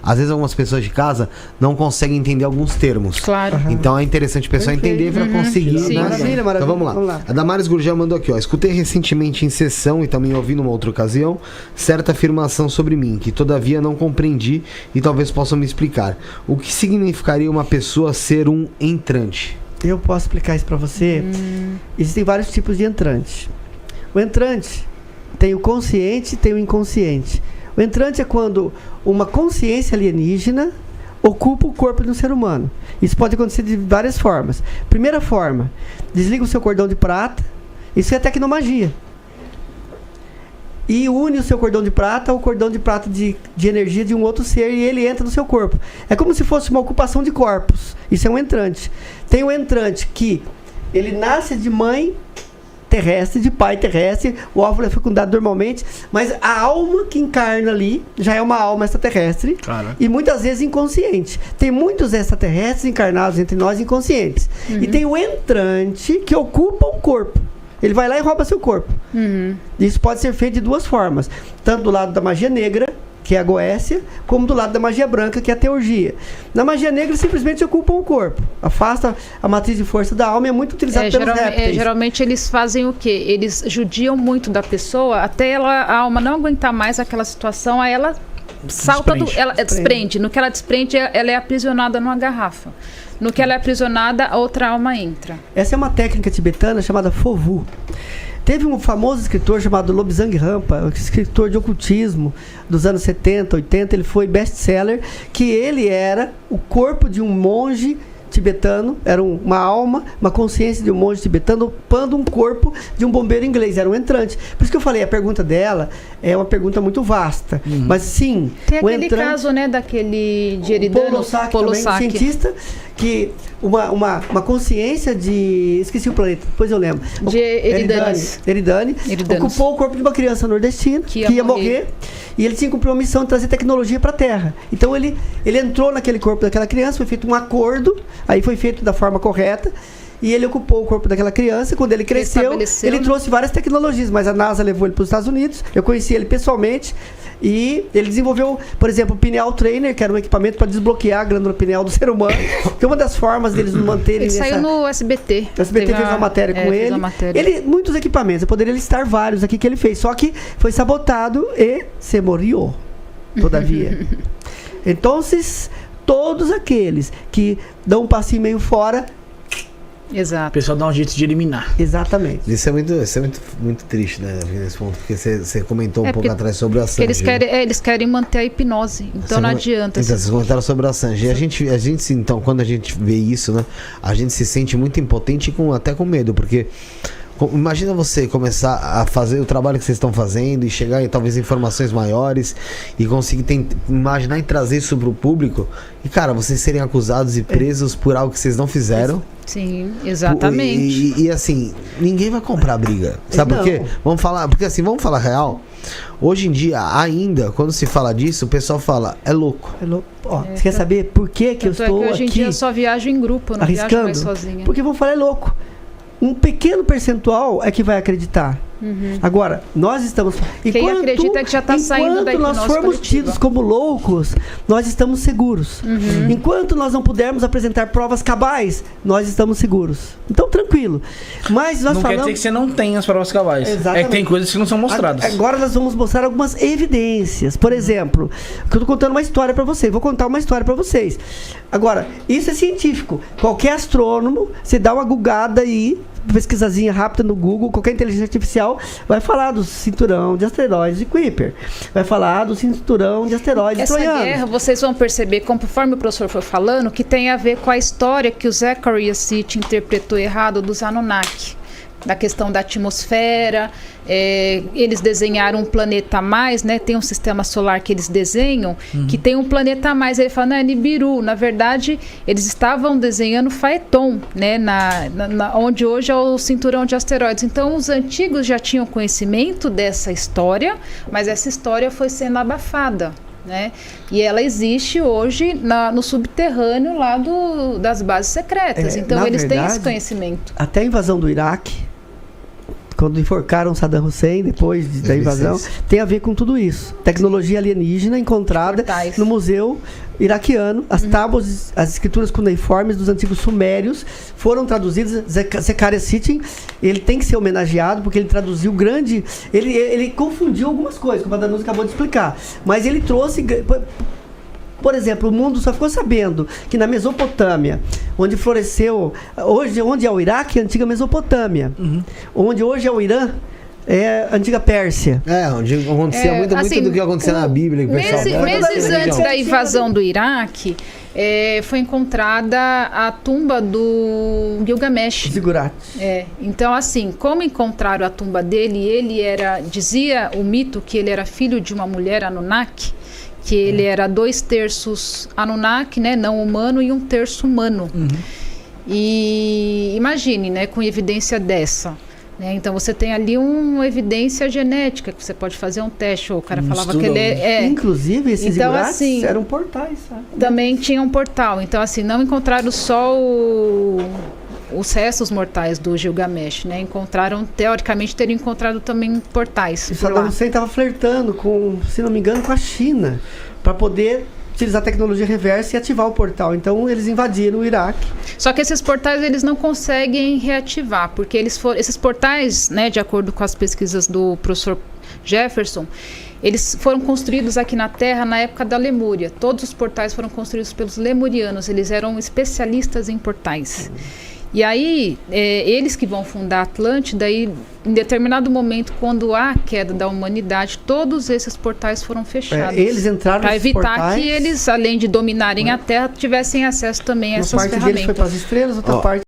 às vezes algumas pessoas de casa não conseguem entender alguns termos. Claro. Então é interessante o pessoal entender para conseguir. Sim. Né? Maravilha, maravilha. Então vamos lá. A Damares Gurgel mandou aqui, ó. Escutei recentemente em sessão e também ouvi numa outra ocasião certa afirmação sobre mim, que todavia não compreendi e talvez possam me explicar. O que significaria uma pessoa ser um entrante? Eu posso explicar isso para você. Existem vários tipos de entrante. O entrante tem o consciente e tem o inconsciente. O entrante é quando uma consciência alienígena ocupa o corpo de um ser humano. Isso pode acontecer de várias formas. Primeira forma, desliga o seu cordão de prata. Isso é tecnomagia. E une o seu cordão de prata ao cordão de prata de energia de um outro ser e ele entra no seu corpo. É como se fosse uma ocupação de corpos. Isso é um entrante. Tem o entrante que ele nasce de mãe terrestre, de pai terrestre, o óvulo é fecundado normalmente, mas a alma que encarna ali já é uma alma extraterrestre. Cara. E muitas vezes inconsciente. Tem muitos extraterrestres encarnados entre nós inconscientes. E tem o entrante que ocupa o corpo. Ele vai lá e rouba seu corpo. Isso pode ser feito de duas formas. Tanto do lado da magia negra, que é a goécia, como do lado da magia branca, que é a teurgia. Na magia negra, simplesmente ocupam o corpo. Afasta a matriz de força da alma e é muito utilizado pelos répteis. Geralmente eles fazem o quê? Eles judiam muito da pessoa até a alma não aguentar mais aquela situação, aí ela salta, ela desprende. No que ela desprende, ela é aprisionada numa garrafa. No que ela é aprisionada, a outra alma entra. Essa é uma técnica tibetana chamada Fovu. Teve um famoso escritor chamado Lobsang Rampa, escritor de ocultismo dos anos 70, 80, ele foi best-seller, que ele era o corpo de um monge tibetano, era uma alma, uma consciência de um monge tibetano ocupando um corpo de um bombeiro inglês, era um entrante. Por isso que eu falei, a pergunta dela é uma pergunta muito vasta, mas sim... Tem aquele caso, né, daquele de Eridano, Polo Saki, um cientista que uma consciência de... Esqueci o planeta, depois eu lembro. De Eridane ocupou o corpo de uma criança nordestina que ia morrer. E ele tinha que cumprir uma missão de trazer tecnologia para a Terra. Então ele entrou naquele corpo daquela criança, foi feito um acordo, aí foi feito da forma correta, e ele ocupou o corpo daquela criança. Quando ele cresceu, ele trouxe várias tecnologias, mas a NASA levou ele para os Estados Unidos, eu conheci ele pessoalmente, e ele desenvolveu, por exemplo, o Pineal Trainer, que era um equipamento para desbloquear a glândula pineal do ser humano, que é uma das formas deles manterem... Ele saiu no SBT. O SBT fez uma matéria com ele. Muitos equipamentos, eu poderia listar vários aqui que ele fez, só que foi sabotado e se morreu, todavia. Então, todos aqueles que dão um passinho meio fora... Exato. O pessoal dá um jeito de eliminar. Exatamente. Isso é muito triste, né, nesse ponto, porque você comentou um pouco atrás sobre a Assange. Eles querem manter a hipnose, então não adianta. Então, vocês comentaram sobre a Assange. E a gente, então, quando a gente vê isso, né, a gente se sente muito impotente e até com medo, porque imagina você começar a fazer o trabalho que vocês estão fazendo e chegar em talvez informações maiores e conseguir imaginar e trazer isso para o público e, cara, vocês serem acusados e presos por algo que vocês não fizeram. Sim, exatamente. E assim, ninguém vai comprar a briga. Sabe por quê? Vamos falar real. Hoje em dia, ainda, quando se fala disso, o pessoal fala, é louco. É louco. Você quer saber por que eu estou aqui? Hoje em dia eu só viajo em grupo, eu não viajo mais sozinha. Porque vão falar, é louco. Um pequeno percentual é que vai acreditar. Agora, nós estamos... Quem acredita que já está saindo da hipnose nós formos tidos como loucos, nós estamos seguros. Enquanto nós não pudermos apresentar provas cabais, nós estamos seguros. Então, tranquilo. Mas nós quer dizer que você não tem as provas cabais. Exatamente. É que tem coisas que não são mostradas. Agora nós vamos mostrar algumas evidências. Por exemplo, que eu estou contando uma história para vocês. Vou contar uma história para vocês. Agora, isso é científico. Qualquer astrônomo, você dá uma googada aí, pesquisazinha rápida no Google, qualquer inteligência artificial vai falar do cinturão de asteroides de Kuiper, vai falar do cinturão de asteroides troianos. Essa guerra, vocês vão perceber, conforme o professor foi falando, que tem a ver com a história que o Zachary Yassiti interpretou errado dos Anunnaki, da questão da atmosfera. Eles desenharam um planeta a mais, né? Tem um sistema solar que eles desenham, que tem um planeta a mais. Ele fala, não, é Nibiru. Na verdade, eles estavam desenhando Phaeton, né? Onde hoje é o cinturão de asteroides. Então, os antigos já tinham conhecimento dessa história, mas essa história foi sendo abafada, né? E ela existe hoje no subterrâneo lá das bases secretas. Então, eles têm esse conhecimento. Até a invasão do Iraque, quando enforcaram Saddam Hussein depois da invasão, tem a ver com tudo isso. Tecnologia alienígena encontrada no museu iraquiano. As tábuas, as escrituras cuneiformes dos antigos sumérios foram traduzidas. Zecharia Sitchin, ele tem que ser homenageado porque ele traduziu grande... Ele confundiu algumas coisas, como a Danusa acabou de explicar. Mas ele trouxe... Por exemplo, o mundo só ficou sabendo que na Mesopotâmia, onde floresceu... onde é o Iraque, é a antiga Mesopotâmia. Onde hoje é o Irã, é a antiga Pérsia. Onde acontecia muito do que acontecia na Bíblia. Meses antes da invasão do Iraque, foi encontrada a tumba do Gilgamesh. Ziggurat. Então, assim, como encontraram a tumba dele, ele era... Dizia o mito que ele era filho de uma mulher Anunnaki, que ele era 2/3 Anunnaki, né, não humano, e 1/3 humano. E imagine, né, com evidência dessa. Né, então você tem ali uma evidência genética, que você pode fazer um teste. O cara falava que ele Inclusive, esses então, zigurats assim, eram portais, sabe? Também tinha um portal. Então, assim, não encontraram só os restos mortais do Gilgamesh, né? Encontraram, teoricamente, teriam encontrado também portais. E Saddam Hussein estava flertando com, se não me engano, com a China, para poder utilizar a tecnologia reversa e ativar o portal. Então, eles invadiram o Iraque. Só que esses portais, eles não conseguem reativar, porque esses portais, né, de acordo com as pesquisas do professor Jefferson, eles foram construídos aqui na Terra na época da Lemúria. Todos os portais foram construídos pelos lemurianos. Eles eram especialistas em portais. E aí, eles que vão fundar a Atlântida, e em determinado momento, quando há a queda da humanidade, todos esses portais foram fechados. Eles entraram para evitar portais, que eles, além de dominarem a Terra, tivessem acesso também a essas ferramentas. Uma parte deles foi para as estrelas, outra parte